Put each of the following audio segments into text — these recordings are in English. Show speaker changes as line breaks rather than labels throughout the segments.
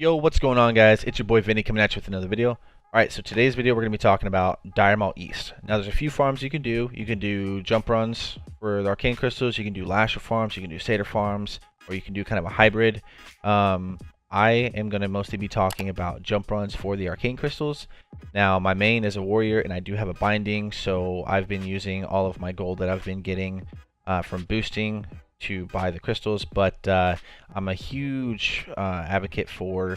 Yo, what's going on, guys? It's your boy Vinny coming at you with another video. Alright, so today's video we're going to be talking about Dire Maul East. Now there's a few farms you can do. You can do jump runs for the Arcane Crystals, you can do Lasher farms, you can do Satyr farms, or you can do kind of a hybrid. I am going to mostly be talking about jump runs for the Arcane Crystals. Now my main is a warrior and I do have a binding, so I've been using all of my gold that I've been getting from boosting to buy the crystals, but I'm a huge advocate for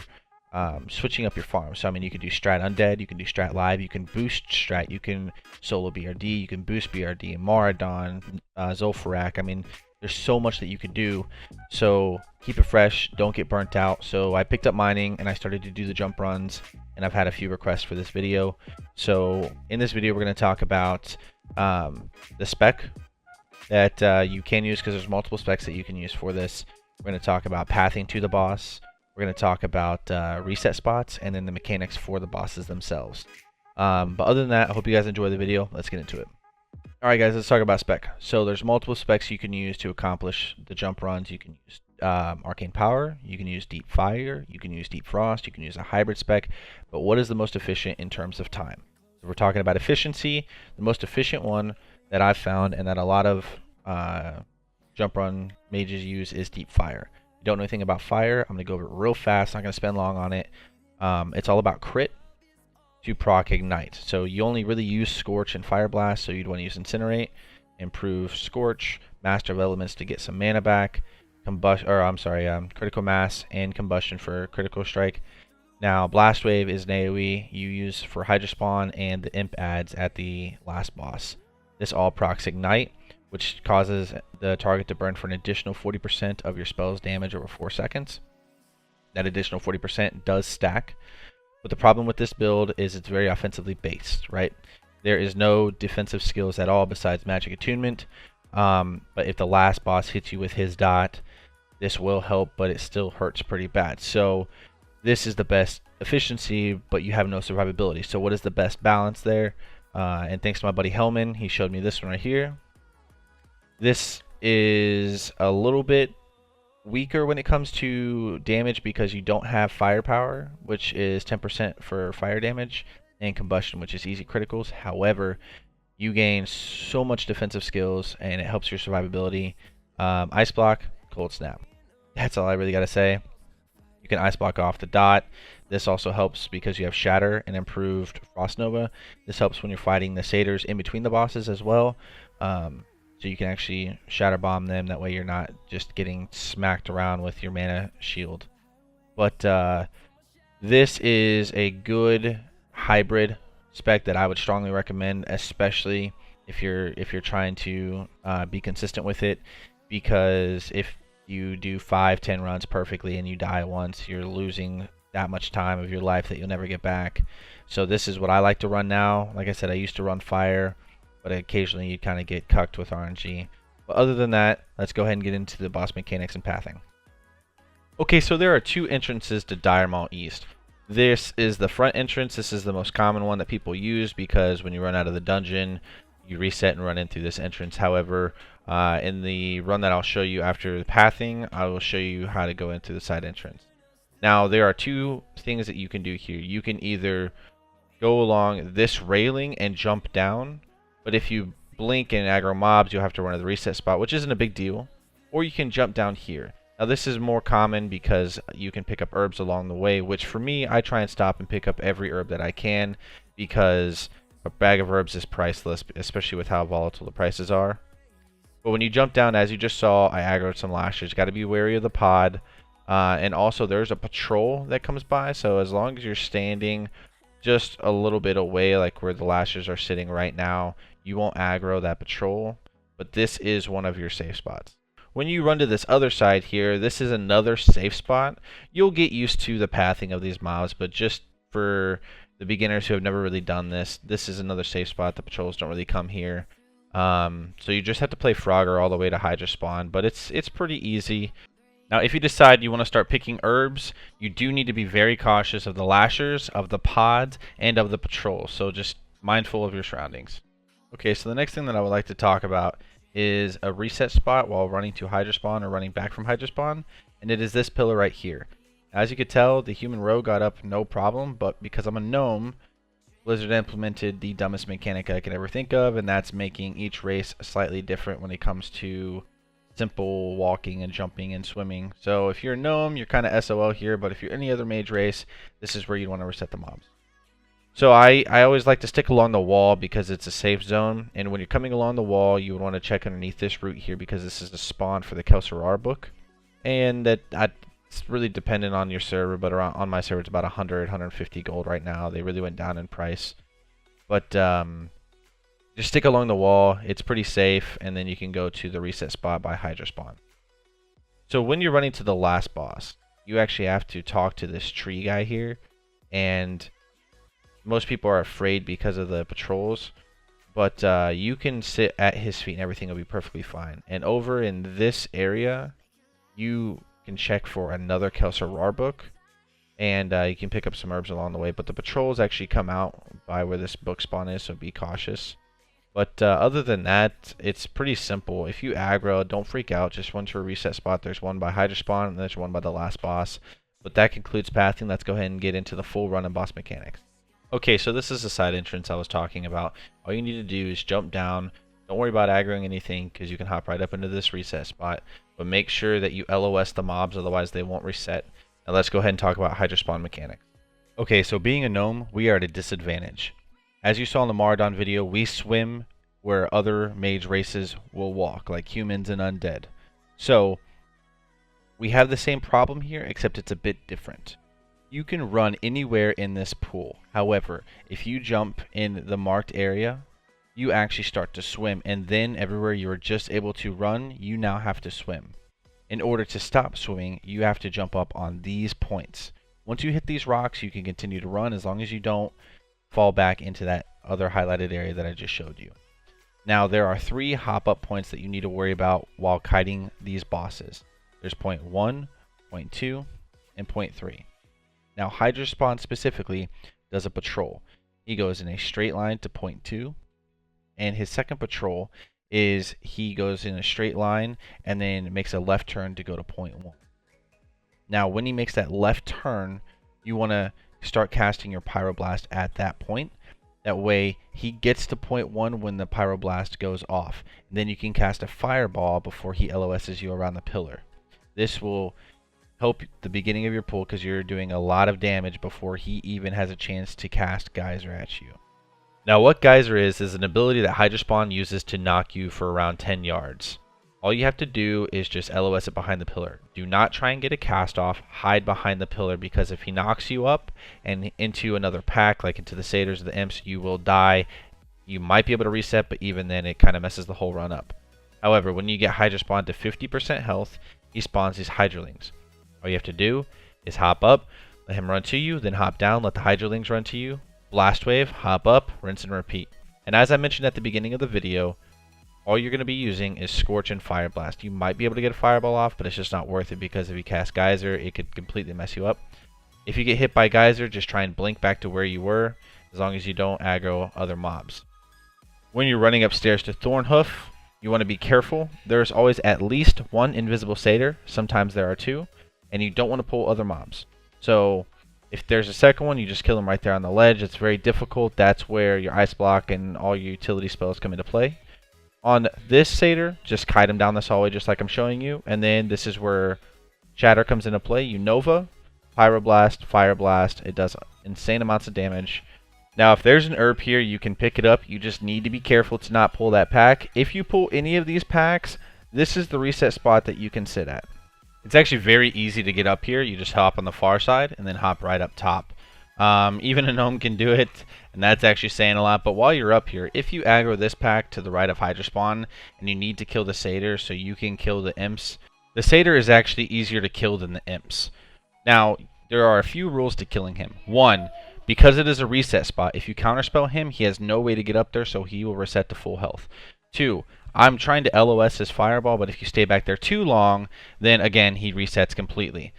switching up your farm. So I mean, you can do strat undead, you can do strat live, you can boost strat, you can solo BRD, you can boost BRD, Maradon, Zul'Farrak. I mean, there's so much that you can do, so keep it fresh, don't get burnt out. So I picked up mining and I started to do the jump runs, and I've had a few requests for this video. So in this video we're going to talk about the spec that you can use, because there's multiple specs that you can use for this. We're going to talk about pathing to the boss. We're going to talk about reset spots, and then the mechanics for the bosses themselves. But other than that, I hope you guys enjoy the video. Let's get into it. Alright guys, let's talk about spec. So there's multiple specs you can use to accomplish the jump runs. You can use Arcane Power, you can use Deep Fire, you can use Deep Frost, you can use a hybrid spec. But what is the most efficient in terms of time? If we're talking about efficiency, the most efficient one that I've found and that a lot of jump run mages use is Deep Fire. If you don't know anything about fire, I'm going to go over it real fast. Not going to spend long on it. It's all about crit to proc ignite. So you only really use Scorch and Fire Blast, so you'd want to use Incinerate, improve Scorch, Master of Elements to get some mana back, critical mass and combustion for critical strike. Now Blast Wave is an AoE you use for Hydra Spawn and the Imp adds at the last boss. This all procs ignite, which causes the target to burn for an additional 40% of your spell's damage over 4 seconds. That additional 40% does stack, but the problem with this build is it's very offensively based, right? There is no defensive skills at all besides magic attunement, but if the last boss hits you with his dot, this will help, but it still hurts pretty bad. So this is the best efficiency, but you have no survivability. So what is the best balance there? And thanks to my buddy Hellman, he showed me this one right here. This is a little bit weaker when it comes to damage because you don't have firepower, which is 10% for fire damage, and combustion, which is easy criticals. However, you gain so much defensive skills and it helps your survivability. Ice block, cold snap. That's all I really gotta say. You can ice block off the dot. This also helps because you have shatter and improved frost nova. This helps when you're fighting the satyrs in between the bosses as well. So you can actually shatter bomb them. That way you're not just getting smacked around with your mana shield. But this is a good hybrid spec that I would strongly recommend, especially if you're trying to be consistent with it. Because if you do 5-10 runs perfectly and you die once, you're losing that much time of your life that you'll never get back. So this is what I like to run now. Like I said, I used to run fire, but occasionally you kind of get cucked with RNG. But other than that, let's go ahead and get into the boss mechanics and pathing. Okay, so there are two entrances to Dire Maul East. This is the front entrance. This is the most common one that people use because when you run out of the dungeon, you reset and run in through this entrance. However, in the run that I'll show you after the pathing, I will show you how to go into the side entrance. Now, there are two things that you can do here. You can either go along this railing and jump down, but if you blink and aggro mobs, you'll have to run to the reset spot, which isn't a big deal. Or you can jump down here. Now this is more common because you can pick up herbs along the way, which for me, I try and stop and pick up every herb that I can because a bag of herbs is priceless, especially with how volatile the prices are. But when you jump down, as you just saw, I aggroed some lashers. Got to be wary of the pod. And also there's a patrol that comes by, so as long as you're standing just a little bit away, like where the lashers are sitting right now, you won't aggro that patrol, but this is one of your safe spots. When you run to this other side here, this is another safe spot. You'll get used to the pathing of these mobs, but just for the beginners who have never really done this, this is another safe spot. The patrols don't really come here. So you just have to play Frogger all the way to Hydra spawn, but it's pretty easy. Now, if you decide you want to start picking herbs, you do need to be very cautious of the lashers, of the pods, and of the patrol. So just mindful of your surroundings. Okay, so the next thing that I would like to talk about is a reset spot while running to Hydra spawn or running back from Hydra spawn, and it is this pillar right here. As you could tell, the human rogue got up no problem, but because I'm a gnome, Blizzard implemented the dumbest mechanic I could ever think of, and that's making each race slightly different when it comes to simple walking and jumping and swimming. So if you're a gnome, you're kind of SOL here, but if you're any other mage race, this is where you'd want to reset the mobs. So I always like to stick along the wall because it's a safe zone, and when you're coming along the wall, you would want to check underneath this root here because this is a spawn for the Kelsarar book, and it's really dependent on your server, but on my server it's about 100, 150 gold right now. They really went down in price, but just stick along the wall. It's pretty safe, and then you can go to the reset spot by Hydra spawn. So when you're running to the last boss, you actually have to talk to this tree guy here, and most people are afraid because of the patrols, but you can sit at his feet and everything will be perfectly fine. And over in this area, you can check for another Kelsarar book, and you can pick up some herbs along the way, but the patrols actually come out by where this book spawn is, so be cautious. But other than that, it's pretty simple. If you aggro, don't freak out, just run to a reset spot. There's one by Hydra spawn, and there's one by the last boss. But that concludes pathing. Let's go ahead and get into the full run and boss mechanics. Okay, so this is the side entrance I was talking about. All you need to do is jump down. Don't worry about aggroing anything because you can hop right up into this reset spot. But make sure that you LOS the mobs, otherwise they won't reset. Now let's go ahead and talk about Hydra spawn mechanics. Okay, so being a gnome, we are at a disadvantage. As you saw in the Maraudon video, we swim where other mage races will walk, like humans and undead. So we have the same problem here, except it's a bit different. You can run anywhere in this pool. However, if you jump in the marked area, you actually start to swim, and then everywhere you were just able to run, you now have to swim. In order to stop swimming, you have to jump up on these points. Once you hit these rocks, you can continue to run as long as you don't fall back into that other highlighted area that I just showed you. Now, there are 3 hop-up points that you need to worry about while kiting these bosses. There's point 1, point 2, and point 3. Now, Hydra spawn specifically does a patrol. He goes in a straight line to point 2, and his second patrol is he goes in a straight line and then makes a left turn to go to point 1. Now, when he makes that left turn, you want to start casting your Pyroblast at that point. That way, he gets to point 1 when the Pyroblast goes off. And then you can cast a Fireball before he LOSs you around the pillar. This will help the beginning of your pull because you're doing a lot of damage before he even has a chance to cast Geyser at you. Now, what Geyser is an ability that Hydra spawn uses to knock you for around 10 yards. All you have to do is just LOS it behind the pillar. Do not try and get a cast off. Hide behind the pillar, because if he knocks you up and into another pack, like into the satyrs or the imps, you will die. You might be able to reset, but even then it kind of messes the whole run up. However, when you get Hydra spawn to 50% health, he spawns these Hydralings. All you have to do is hop up, let him run to you, then hop down, let the Hydralings run to you, blast wave, hop up, rinse and repeat. And as I mentioned at the beginning of the video, all you're going to be using is Scorch and Fire Blast. You might be able to get a Fireball off, but it's just not worth it because if you cast Geyser, it could completely mess you up. If you get hit by Geyser, just try and blink back to where you were, as long as you don't aggro other mobs. When you're running upstairs to Thornhoof, you want to be careful. There's always at least one invisible satyr, sometimes there are 2, and you don't want to pull other mobs. So if there's a second one, you just kill them right there on the ledge. It's very difficult. That's where your Ice Block and all your utility spells come into play. On this satyr, just kite him down this hallway just like I'm showing you, and then this is where Shatter comes into play. You Nova, Pyroblast, Fire Blast. It does insane amounts of damage. Now, if there's an herb here, you can pick it up. You just need to be careful to not pull that pack. If you pull any of these packs, this is the reset spot that you can sit at. It's actually very easy to get up here. You just hop on the far side and then hop right up top. Even a gnome can do it, and that's actually saying a lot. But while you're up here, if you aggro this pack to the right of Hydra spawn and you need to kill the satyr so you can kill the imps, the satyr is actually easier to kill than the imps. Now, there are a few rules to killing him. 1, because it is a reset spot, if you counterspell him, he has no way to get up there, so he will reset to full health. 2, I'm trying to LOS his Fireball, but if you stay back there too long, then again, he resets completely.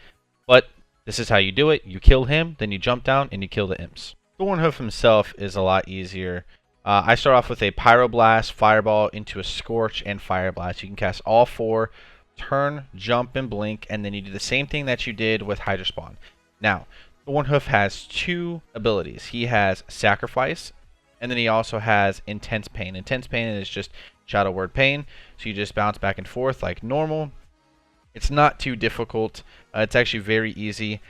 But this is how you do it. You kill him, then you jump down, and you kill the imps. Thornhoof himself is a lot easier. I start off with a Pyroblast, Fireball, into a Scorch, and Fire Blast. You can cast all 4 turn, jump, and blink, and then you do the same thing that you did with Hydra Spawn. Now, Thornhoof has two abilities. He has Sacrifice, and then he also has Intense Pain. Intense Pain is just Shadow Word Pain, so you just bounce back and forth like normal. It's not too difficult. It's actually very easy.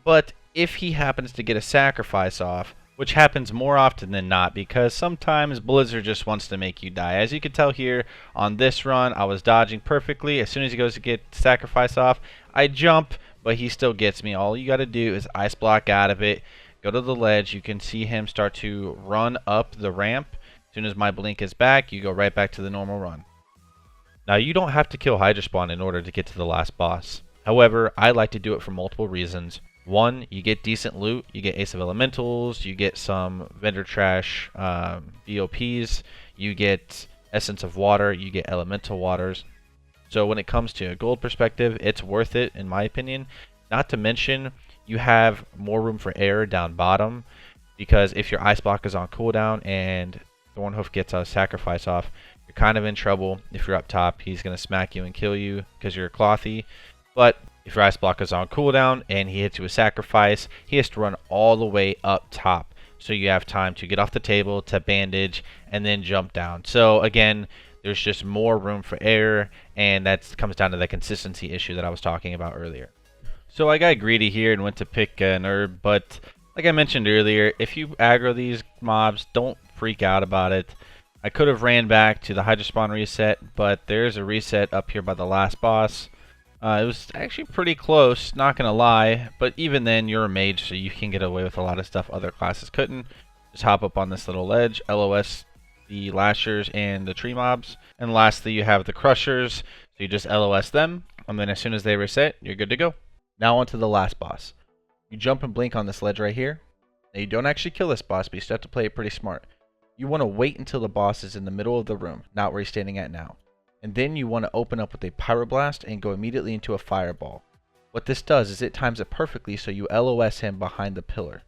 But if he happens to get a Sacrifice off, which happens more often than not, because sometimes Blizzard just wants to make you die. As you can tell here on this run, I was dodging perfectly. As soon as he goes to get Sacrifice off, I jump, but he still gets me. All you got to do is Ice Block out of it, go to the ledge. You can see him start to run up the ramp. As soon as my blink is back, you go right back to the normal run. Now, you don't have to kill Hydra Spawn in order to get to the last boss. However, I like to do it for multiple reasons. One, you get decent loot, you get Ace of Elementals, you get some vendor trash VOPs, you get Essence of Water, you get Elemental Waters. So when it comes to a gold perspective, it's worth it in my opinion. Not to mention, you have more room for error down bottom, because if your Ice Block is on cooldown and Thornhoof gets a Sacrifice off, you're kind of in trouble. If you're up top, he's going to smack you and kill you because you're clothy. But if your Ice Block is on cooldown and he hits you with Sacrifice, he has to run all the way up top. So you have time to get off the table, to bandage, and then jump down. So again, there's just more room for error, and that comes down to the consistency issue that I was talking about earlier. So I got greedy here and went to pick an herb, but like I mentioned earlier, if you aggro these mobs, don't freak out about it. I could have ran back to the Hydra Spawn reset, but there's a reset up here by the last boss. It was actually pretty close, not gonna lie, but even then you're a mage, so you can get away with a lot of stuff other classes couldn't. Just hop up on this little ledge, LOS the lashers and the tree mobs, and lastly you have the crushers, so you just LOS them, and then as soon as they reset, you're good to go. Now on to the last boss. You jump and blink on this ledge right here. Now you don't actually kill this boss, but you still have to play it pretty smart. You want to wait until the boss is in the middle of the room, not where he's standing at now. And then you want to open up with a Pyroblast and go immediately into a Fireball. What this does is it times it perfectly, so you LOS him behind the pillar.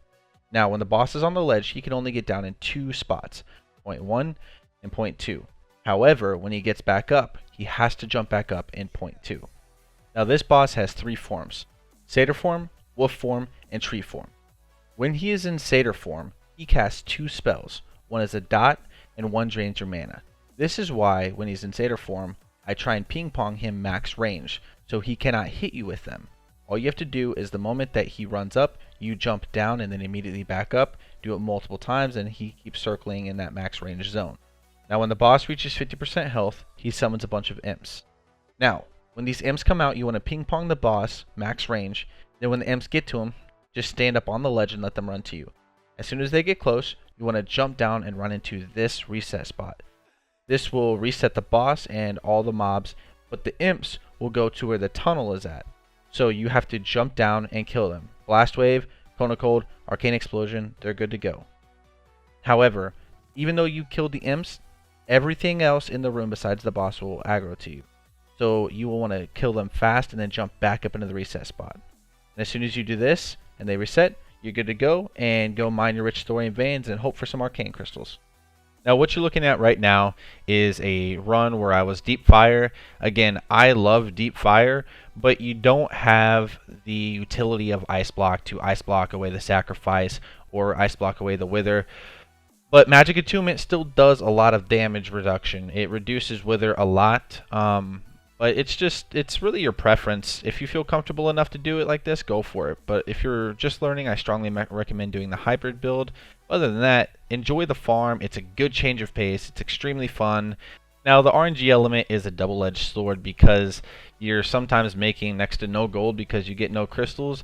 Now when the boss is on the ledge, he can only get down in two spots, point 1 and point 2. However, when he gets back up, he has to jump back up in point 2. Now this boss has three forms: Satyr form, Wolf form, and Tree form. When he is in Satyr form, he casts two spells. One is a dot and one drains your mana. This is why when he's in Satyr form, I try and ping pong him max range, so he cannot hit you with them. All you have to do is the moment that he runs up, you jump down and then immediately back up, do it multiple times, and he keeps circling in that max range zone. Now when the boss reaches 50% health, he summons a bunch of imps. Now, when these imps come out, you want to ping pong the boss, max range, then when the imps get to him, just stand up on the ledge and let them run to you. As soon as they get close, you want to jump down and run into this reset spot. This will reset the boss and all the mobs, but the imps will go to where the tunnel is at. So you have to jump down and kill them. Blast Wave, Cone of Cold, Arcane Explosion, they're good to go. However, even though you killed the imps, everything else in the room besides the boss will aggro to you. So you will want to kill them fast and then jump back up into the reset spot. And as soon as you do this and they reset, you're good to go and go mine your rich thorium veins and hope for some arcane crystals. Now what you're looking at right now is a run where I was deep fire. Again, I love deep fire, but you don't have the utility of ice block to ice block away the sacrifice or ice block away the wither. But magic attunement still does a lot of damage reduction. It reduces wither a lot. But it's really your preference. If you feel comfortable enough to do it like this, go for it. But if you're just learning, I strongly recommend doing the hybrid build. Other than that, enjoy the farm. It's a good change of pace. It's extremely fun. Now, the RNG element is a double-edged sword because you're sometimes making next to no gold because you get no crystals.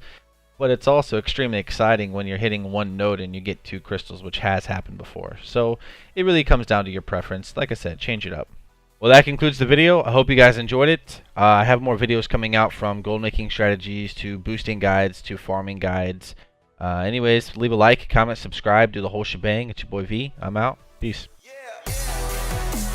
But it's also extremely exciting when you're hitting one node and you get 2 crystals, which has happened before. So it really comes down to your preference. Like I said, change it up. Well, that concludes the video. I hope you guys enjoyed it. I have more videos coming out, from gold making strategies to boosting guides to farming guides. Anyways, leave a like, comment, subscribe, do the whole shebang. It's your boy V. I'm out. Peace. Yeah.